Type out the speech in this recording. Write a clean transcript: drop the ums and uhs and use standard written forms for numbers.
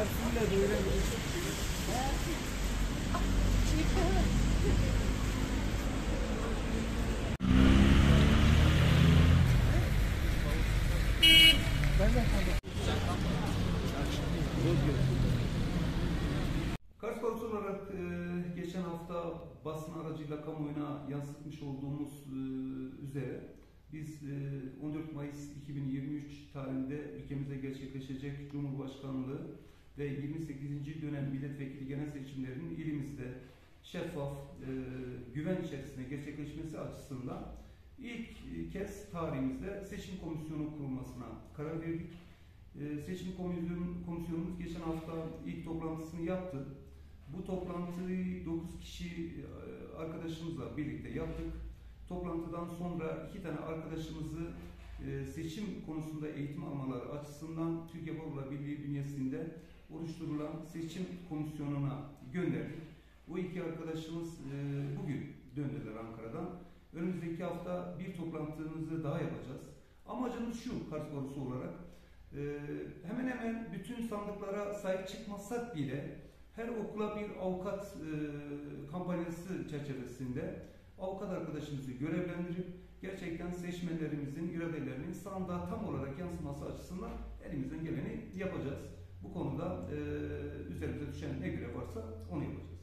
Harfiyle doyurabilirsin. Kars Barosu olarak geçen hafta basın aracıyla kamuoyuna yansıtmış olduğumuz üzere biz 14 Mayıs 2023 tarihinde ülkemizde gerçekleşecek Cumhurbaşkanlığı ve 28. dönem milletvekili genel seçimlerinin ilimizde şeffaf, güven içerisinde gerçekleşmesi açısından ilk kez tarihimizde seçim komisyonu kurulmasına karar verdik. Seçim komisyonumuz geçen hafta ilk toplantısını yaptı. Bu toplantıyı 9 kişi arkadaşımızla birlikte yaptık. Toplantıdan sonra 2 tane arkadaşımızı seçim konusunda eğitim almaları açısından Türkiye Barolar Birliği bünyesinde oluşturulan seçim komisyonuna gönderdik. Bu 2 arkadaşımız bugün döndüler Ankara'dan. Önümüzdeki hafta bir toplantımızı daha yapacağız. Amacımız şu, Kars Barosu olarak, hemen hemen bütün sandıklara sahip çıkmasak bile her okula bir avukat kampanyası çerçevesinde avukat arkadaşımızı görevlendirip gerçekten seçmenlerimizin iradelerinin sandığa tam olarak yansıması açısından elimizden geleni yapacağız. Bu konuda üzerimize düşen ne görev varsa onu yapacağız.